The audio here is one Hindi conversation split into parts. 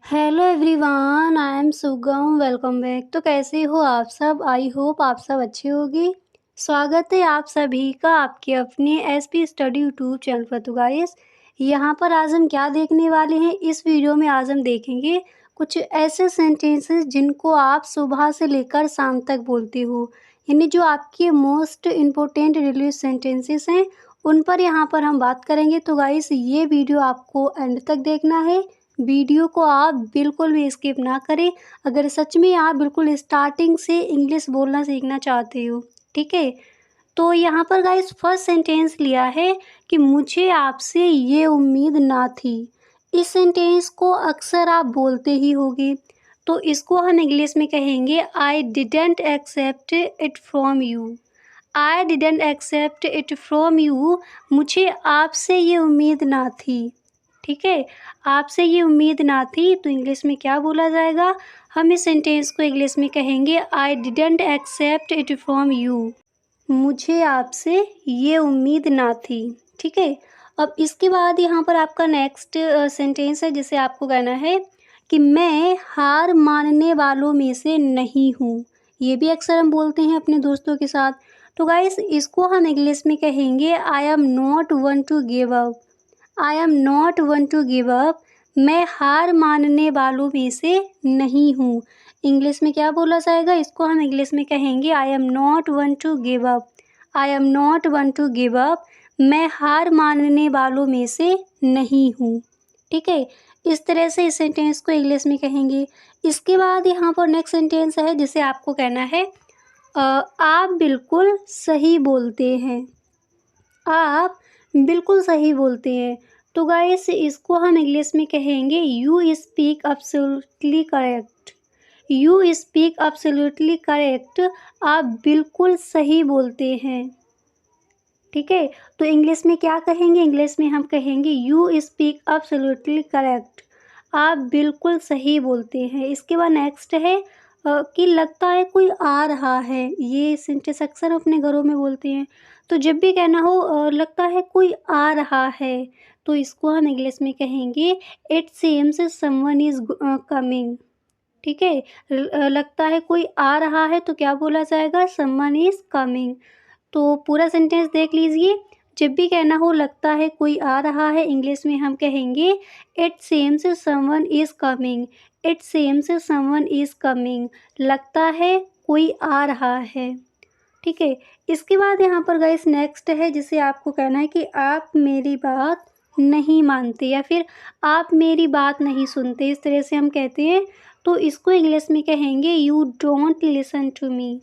हेलो एवरीवन, आई एम सुगम। Welcome back. तो कैसे हो आप सब? आई होप आप सब अच्छे होंगे। स्वागत है आप सभी का आपके अपने एसपी स्टडी यूट्यूब चैनल पर। तो गाइस, यहाँ पर आज हम क्या देखने वाले हैं इस वीडियो में? आज हम देखेंगे कुछ ऐसे सेंटेंसेस जिनको आप सुबह से लेकर शाम तक बोलते हो, यानी जो आपके मोस्ट इम्पोर्टेंट डेली सेंटेंसेस हैं उन पर यहाँ पर हम बात करेंगे। तो गाइस, ये वीडियो आपको एंड तक देखना है। वीडियो को आप बिल्कुल भी स्किप ना करें अगर सच में आप बिल्कुल स्टार्टिंग से इंग्लिश बोलना सीखना चाहते हो। ठीक है, तो यहाँ पर गाइस फर्स्ट सेंटेंस लिया है कि मुझे आपसे ये उम्मीद ना थी। इस सेंटेंस को अक्सर आप बोलते ही होगे, तो इसको हम इंग्लिश में कहेंगे I didn't accept it from you. I didn't accept it from you, मुझे आपसे ये उम्मीद ना थी। ठीक है, आपसे ये उम्मीद ना थी, तो इंग्लिश में क्या बोला जाएगा? हम इस सेंटेंस को इंग्लिश में कहेंगे I didn't accept it from you. मुझे आपसे ये उम्मीद ना थी। ठीक है, अब इसके बाद यहाँ पर आपका नेक्स्ट सेंटेंस है जिसे आपको कहना है कि मैं हार मानने वालों में से नहीं हूँ। ये भी अक्सर हम बोलते हैं अपने दोस्तों के साथ। तो गाइस, इसको हम इंग्लिश में कहेंगे I am not one two give up. I am not one two give up, मैं हार मानने वालों में से नहीं हूँ। इंग्लिश में क्या बोला जाएगा? इसको हम इंग्लिश में कहेंगे I am not one two give up. I am not one two give up, मैं हार मानने वालों में से नहीं हूँ। ठीक है, इस तरह से इस सेंटेंस को इंग्लिश में कहेंगे। इसके बाद यहाँ पर नेक्स्ट सेंटेंस है जिसे आपको कहना है आप बिल्कुल सही बोलते हैं। आप बिल्कुल सही बोलते हैं। तो गाइस, इसको हम इंग्लिश में कहेंगे you speak absolutely correct. You speak absolutely correct, आप बिल्कुल सही बोलते हैं। ठीक है, तो इंग्लिश में क्या कहेंगे? इंग्लिश में हम कहेंगे यू स्पीक एब्सोल्युटली करेक्ट, आप बिल्कुल सही बोलते हैं। इसके बाद नेक्स्ट है कि लगता है कोई आ रहा है। ये सेंटेंस अक्सर अपने घरों में बोलते हैं। तो जब भी कहना हो लगता है कोई आ रहा है, तो इसको हम इंग्लिश में कहेंगे it seems someone is coming. ठीक है, लगता है कोई आ रहा है तो क्या बोला जाएगा? Someone is coming. तो पूरा सेंटेंस देख लीजिए। जब भी कहना हो लगता है कोई आ रहा है, इंग्लिश में हम कहेंगे it seems someone is coming. It seems someone is coming, लगता है कोई आ रहा है। ठीक है, इसके बाद यहाँ पर गाइस नेक्स्ट है जिसे आपको कहना है कि आप मेरी बात नहीं मानते या फिर आप मेरी बात नहीं सुनते। इस तरह से हम कहते हैं, तो इसको इंग्लिश में कहेंगे you don't listen to me.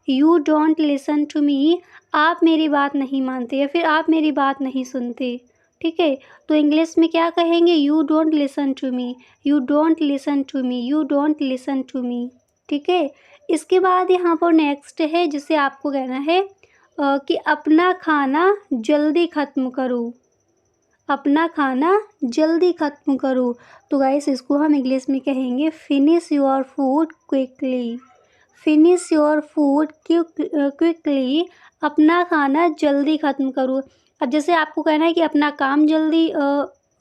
You don't listen to me, आप मेरी बात नहीं मानते या फिर आप मेरी बात नहीं सुनते। ठीक है, तो इंग्लिश में क्या कहेंगे? You don't listen to me. You don't listen to me. You don't listen to me. ठीक है, इसके बाद यहाँ पर नेक्स्ट है जिसे आपको कहना है कि अपना खाना जल्दी ख़त्म करो। अपना खाना जल्दी ख़त्म करो। तो गाइस, इसको हम इंग्लिश में कहेंगे finish your food quickly. Finish your food quickly, अपना खाना जल्दी ख़त्म करो। अब जैसे आपको कहना है कि अपना काम जल्दी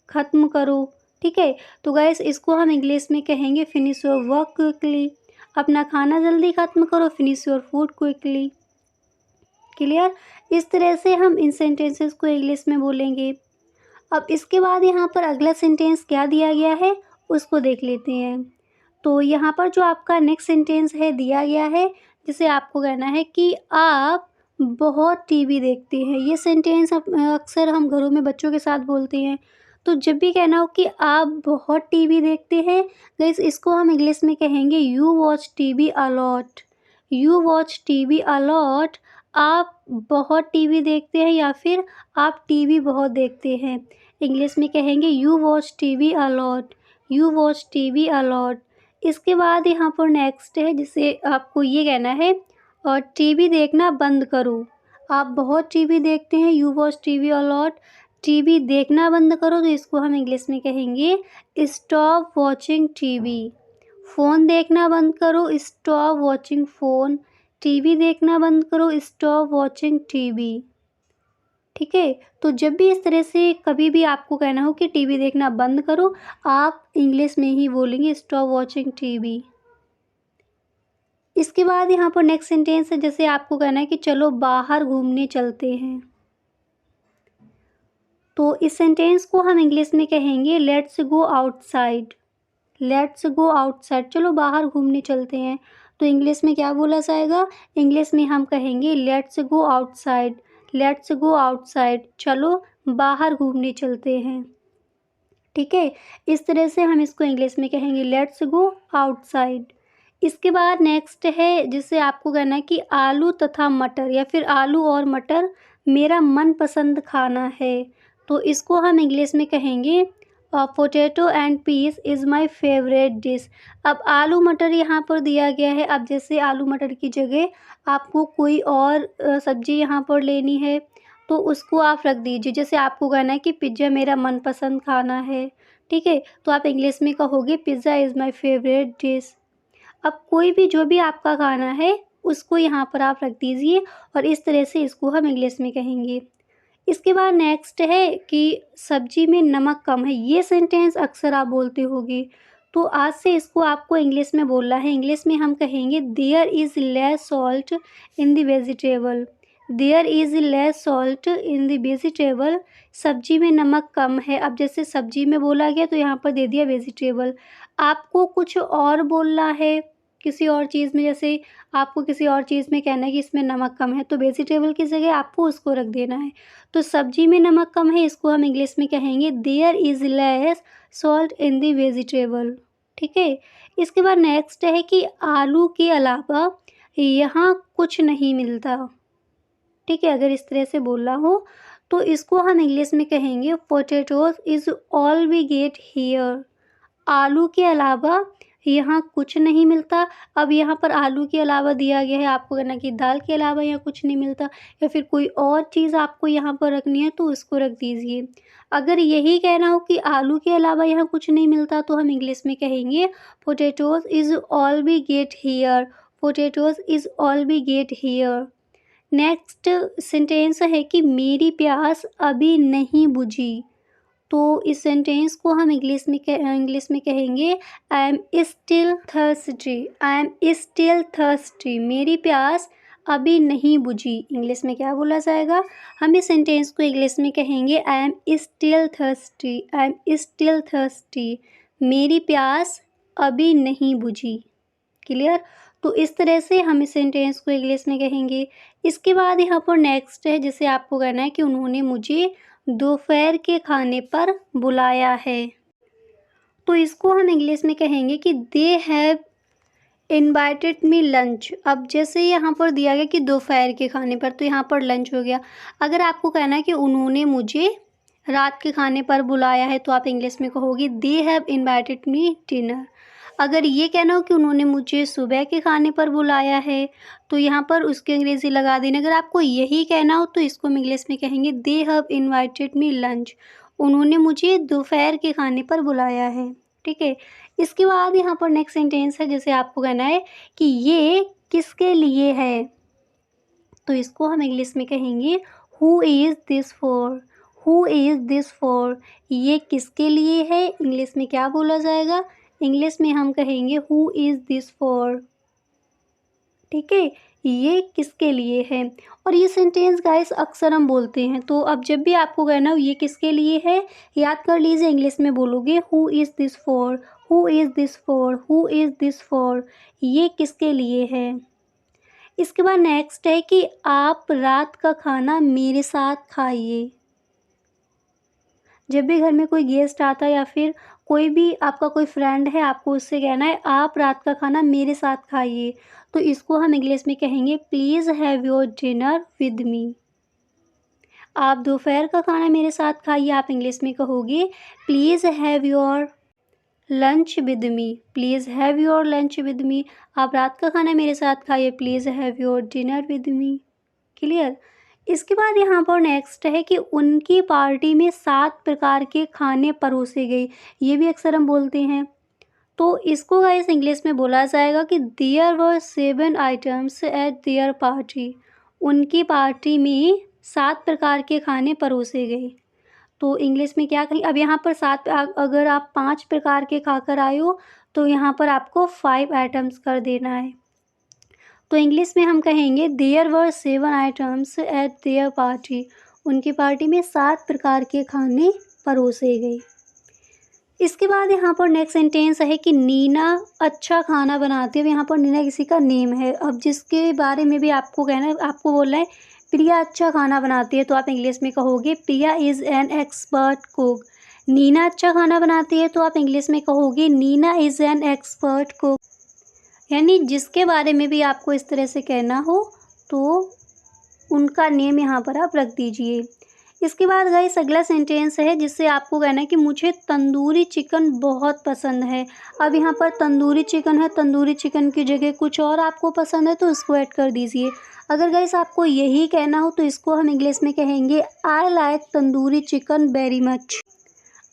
ख़त्म करो। ठीक है, तो गाइस, इसको हम इंग्लिश में कहेंगे फिनिश योर वर्क क्विकली। अपना खाना जल्दी ख़त्म करो, finish your food quickly. Clear? इस तरह से हम इन सेंटेंसेस को इंग्लिश में बोलेंगे। अब इसके बाद यहाँ पर अगला सेंटेंस क्या दिया गया है उसको देख लेते हैं। तो यहाँ पर जो आपका नेक्स्ट सेंटेंस है दिया गया है जिसे आपको कहना है कि आप बहुत टीवी देखते हैं। ये सेंटेंस अक्सर हम घरों में बच्चों के साथ बोलते हैं। तो जब भी कहना हो कि आप बहुत टीवी देखते हैं, गाइस, इसको हम इंग्लिश में कहेंगे you watch TV a lot. You watch TV a lot, आप बहुत टीवी देखते हैं या फिर आप टीवी बहुत देखते हैं। इंग्लिश में कहेंगे you watch TV a lot. You watch TV a lot. इसके बाद यहाँ पर नेक्स्ट है जिसे आपको ये कहना है और टीवी देखना बंद करो। आप बहुत टीवी देखते हैं, you watch TV a lot, TV देखना बंद करो। तो इसको हम इंग्लिश में कहेंगे स्टॉप वॉचिंग टीवी। फ़ोन देखना बंद करो, स्टॉप वॉचिंग फ़ोन। टीवी देखना बंद करो, स्टॉप वॉचिंग टीवी। ठीक है? तो जब भी इस तरह से कभी भी आपको कहना हो कि टीवी देखना बंद करो, आप इंग्लिश में ही बोलेंगे स्टॉप वॉचिंग टीवी। इसके बाद यहाँ पर नेक्स्ट सेंटेंस है, जैसे आपको कहना है कि चलो बाहर घूमने चलते हैं। तो इस सेंटेंस को हम इंग्लिश में कहेंगे let's go outside. Let's go outside, चलो बाहर घूमने चलते हैं। तो इंग्लिश में क्या बोला जाएगा? इंग्लिश में हम कहेंगे let's go outside. Let's go outside, चलो बाहर घूमने चलते हैं। ठीक है, इस तरह से हम इसको इंग्लिश में कहेंगे लेट्स गो आउटसाइड। इसके बाद नेक्स्ट है, जिसे आपको कहना है कि आलू तथा मटर या फिर आलू और मटर मेरा मनपसंद खाना है। तो इसको हम इंग्लिश में कहेंगे potato and peas is my favourite dish. अब आलू मटर यहाँ पर दिया गया है। अब जैसे आलू मटर की जगह आपको कोई और सब्ज़ी यहाँ पर लेनी है, तो उसको आप रख दीजिए। जैसे आपको कहना है कि पिज़्ज़ा मेरा मनपसंद खाना है, ठीक है? तो आप इंग्लिश में कहोगे pizza is my favourite dish. अब कोई भी जो भी आपका खाना है, उसको यहाँ पर आप रख दीजिए और इस तरह से इसको हम इंग्लिश में कहेंगे। इसके बाद नेक्स्ट है कि सब्ज़ी में नमक कम है। ये सेंटेंस अक्सर आप बोलते होगे, तो आज से इसको आपको इंग्लिश में बोलना है। इंग्लिश में हम कहेंगे there is less salt in the vegetable. There is less salt in the vegetable, सब्ज़ी में नमक कम है। अब जैसे सब्ज़ी में बोला गया तो यहाँ पर दे दिया वेजिटेबल। आपको कुछ और बोलना है किसी और चीज़ में, जैसे आपको किसी और चीज़ में कहना है कि इसमें नमक कम है, तो वेजिटेबल की जगह आपको उसको रख देना है। तो सब्ज़ी में नमक कम है, इसको हम इंग्लिश में कहेंगे there is less salt in the vegetable. ठीक है, इसके बाद नेक्स्ट है कि आलू के अलावा यहाँ कुछ नहीं मिलता। ठीक है, अगर इस तरह से बोलना हो तो इसको हम इंग्लिश में कहेंगे potatoes is all we get here. आलू के अलावा यहाँ कुछ नहीं मिलता। अब यहाँ पर आलू के अलावा दिया गया है, आपको कहना कि दाल के अलावा यहाँ कुछ नहीं मिलता या फिर कोई और चीज़ आपको यहाँ पर रखनी है तो उसको रख दीजिए। अगर यही कहना हो कि आलू के अलावा यहाँ कुछ नहीं मिलता तो हम इंग्लिश में कहेंगे potatoes is all we get here. Potatoes is all we get here. Next sentence है कि मेरी प्यास अभी नहीं बुझी। तो इस सेंटेंस को हम इंग्लिश में कहेंगे I am still thirsty. I am still thirsty, मेरी प्यास अभी नहीं बुझी। इंग्लिश में क्या बोला जाएगा? हम इस सेंटेंस को इंग्लिश में कहेंगे I am still thirsty. I am still thirsty, मेरी प्यास अभी नहीं बुझी। क्लियर? तो इस तरह से हम इस सेंटेंस को इंग्लिश में कहेंगे। इसके बाद यहाँ पर नेक्स्ट है, जिसे आपको कहना है कि उन्होंने मुझे दोपहर के खाने पर बुलाया है। तो इसको हम इंग्लिश में कहेंगे कि they have invited me lunch. अब जैसे यहाँ पर दिया गया कि दोपहर के खाने पर, तो यहाँ पर लंच हो गया। अगर आपको कहना है कि उन्होंने मुझे रात के खाने पर बुलाया है, तो आप इंग्लिश में कहोगे they have invited me dinner. अगर ये कहना हो कि उन्होंने मुझे सुबह के खाने पर बुलाया है, तो यहाँ पर उसकी अंग्रेज़ी लगा देना। अगर आपको यही कहना हो तो इसको हम इंग्लिश में कहेंगे they have invited me lunch. उन्होंने मुझे दोपहर के खाने पर बुलाया है। ठीक है, इसके बाद यहाँ पर नेक्स्ट सेंटेंस है, जैसे आपको कहना है कि ये किसके लिए है। तो इसको हम इंग्लिश में कहेंगे who is this for. Who is this for, ये किसके लिए है। इंग्लिश में क्या बोला जाएगा? इंग्लिश में हम कहेंगे हु इज़ दिस फॉर। ठीक है, ये किसके लिए है। और ये सेंटेंस गाइस अक्सर हम बोलते हैं, तो अब जब भी आपको कहना हो ये किसके लिए है, याद कर लीजिए इंग्लिश में बोलोगे who is this for. Who is this for. Who is this for, ये किसके लिए है। इसके बाद नेक्स्ट है कि आप रात का खाना मेरे साथ खाइए। जब भी घर में कोई गेस्ट आता है या फिर कोई भी आपका कोई फ्रेंड है, आपको उससे कहना है आप रात का खाना मेरे साथ खाइए। तो इसको हम इंग्लिश में कहेंगे please have your dinner with me. आप दोपहर का खाना मेरे साथ खाइए, आप इंग्लिश में कहोगे please have your lunch with me. Please have your lunch with me. आप रात का खाना मेरे साथ खाइए, please have your dinner with me. Clear? इसके बाद यहाँ पर नेक्स्ट है कि उनकी पार्टी में 7 प्रकार के खाने परोसे गए। ये भी अक्सर हम बोलते हैं, तो इसको गाइस इंग्लिश में बोला जाएगा कि there were 7 items at their party. उनकी पार्टी में 7 प्रकार के खाने परोसे गए। तो इंग्लिश में क्या कहें, अब यहाँ पर 7 अगर आप 5 प्रकार के खाकर आए हो तो यहाँ पर आपको 5 आइटम्स कर देना है। तो इंग्लिश में हम कहेंगे there were 7 items at their party. उनकी पार्टी में 7 प्रकार के खाने परोसे गए। इसके बाद यहाँ पर नेक्स्ट सेंटेंस है कि नीना अच्छा खाना बनाती है। अब यहाँ पर नीना किसी का नेम है। अब जिसके बारे में भी आपको कहना है, आपको बोलना है प्रिया अच्छा खाना बनाती है, तो आप इंग्लिश में कहोगे Priya is an expert cook. Nina अच्छा खाना बनाती है तो आप इंग्लिश में कहोगे Nina is an expert cook. यानी जिसके बारे में भी आपको इस तरह से कहना हो तो उनका नेम यहाँ पर आप रख दीजिए। इसके बाद गाइस अगला सेंटेंस है जिससे आपको कहना है कि मुझे तंदूरी चिकन बहुत पसंद है। अब यहाँ पर तंदूरी चिकन है, तंदूरी चिकन की जगह कुछ और आपको पसंद है तो इसको ऐड कर दीजिए। अगर गाइस आपको यही कहना हो तो इसको हम इंग्लिश में कहेंगे I like tandoori chicken very much.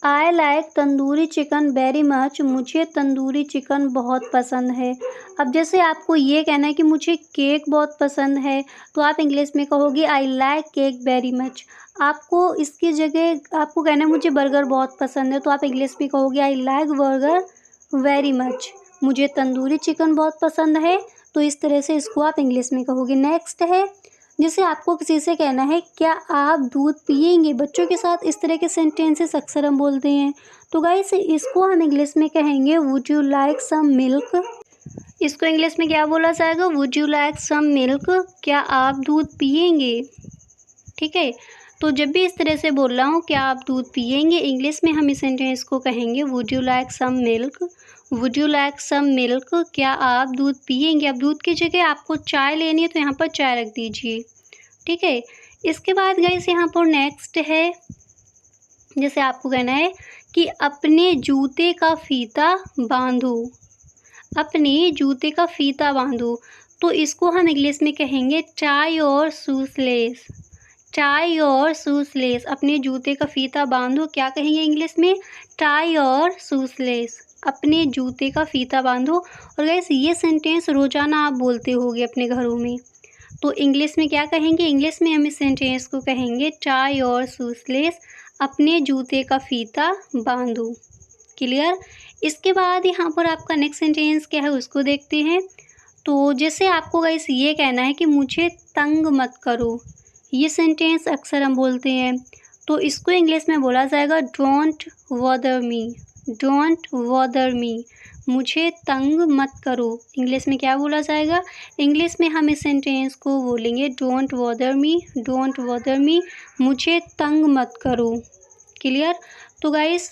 I like tandoori chicken very much. मुझे तंदूरी चिकन बहुत पसंद है। अब जैसे आपको ये कहना है कि मुझे केक बहुत पसंद है तो आप इंग्लिश में कहोगे I like cake very much. आपको इसकी जगह आपको कहना है मुझे बर्गर बहुत पसंद है तो आप इंग्लिश में कहोगे I like burger very much. मुझे तंदूरी चिकन बहुत पसंद है तो इस तरह से इसको आप इंग्लिश में कहोगे। नेक्स्ट है जैसे आपको किसी से कहना है क्या आप दूध पिएंगे। बच्चों के साथ इस तरह के सेंटेंसेस अक्सर हम बोलते हैं। तो गाइस इसको हम इंग्लिश में कहेंगे would you like some milk. इसको इंग्लिश में क्या बोला जाएगा, would you like some milk. क्या आप दूध पिएंगे। ठीक है, तो जब भी इस तरह से बोल रहा हूँ क्या आप दूध पिएंगे, इंग्लिश में हम इस सेंटेंस को कहेंगे would you like some milk. Would you like some milk. क्या आप दूध पिएंगे। अब दूध की जगह आपको चाय लेनी है तो यहाँ पर चाय रख दीजिए। ठीक है, इसके बाद गाइस यहाँ पर नेक्स्ट है जैसे आपको कहना है कि अपने जूते का फीता बांधो। अपने जूते का फीता बांधो तो इसको हम इंग्लिश में कहेंगे टाई और शूजलेस। टाई और शूजलेस। अपने जूते का फीता बांधो क्या कहेंगे इंग्लिश में, टाई और शूजलेस। अपने जूते का फीता बांधो। और गाइस ये सेंटेंस रोज़ाना आप बोलते होगे अपने घरों में, तो इंग्लिश में क्या कहेंगे, इंग्लिश में हम इस सेंटेंस को कहेंगे टाई और शूजलेस। अपने जूते का फीता बांधो। क्लियर। इसके बाद यहाँ पर आपका नेक्स्ट सेंटेंस क्या है उसको देखते हैं। तो जैसे आपको गाइस ये कहना है कि मुझे तंग मत करो। ये सेंटेंस अक्सर हम बोलते हैं तो इसको इंग्लिश में बोला जाएगा don't bother me. Don't bother me. मुझे तंग मत करो। इंग्लिश में क्या बोला जाएगा, इंग्लिश में हम इस सेंटेंस को बोलेंगे don't bother me. Don't bother me. मुझे तंग मत करो। क्लियर। तो गाइस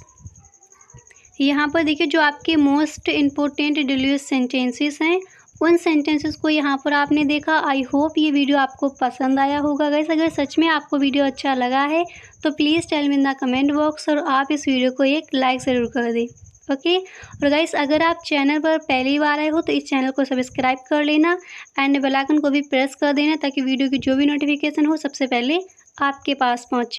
यहाँ पर देखिए जो आपके मोस्ट इम्पोर्टेंट डेली सेंटेंसेस हैं उन सेंटेंसेस को यहाँ पर आपने देखा। आई होप ये वीडियो आपको पसंद आया होगा गाइस। अगर सच में आपको वीडियो अच्छा लगा है तो please tell me in the comment box और आप इस वीडियो को एक लाइक ज़रूर कर दें। ओके। और गाइस अगर आप चैनल पर पहली बार आए हो तो इस चैनल को सब्सक्राइब कर लेना एंड बेल आइकन को भी प्रेस कर देना ताकि वीडियो की जो भी नोटिफिकेशन हो सबसे पहले आपके पास पहुँचे।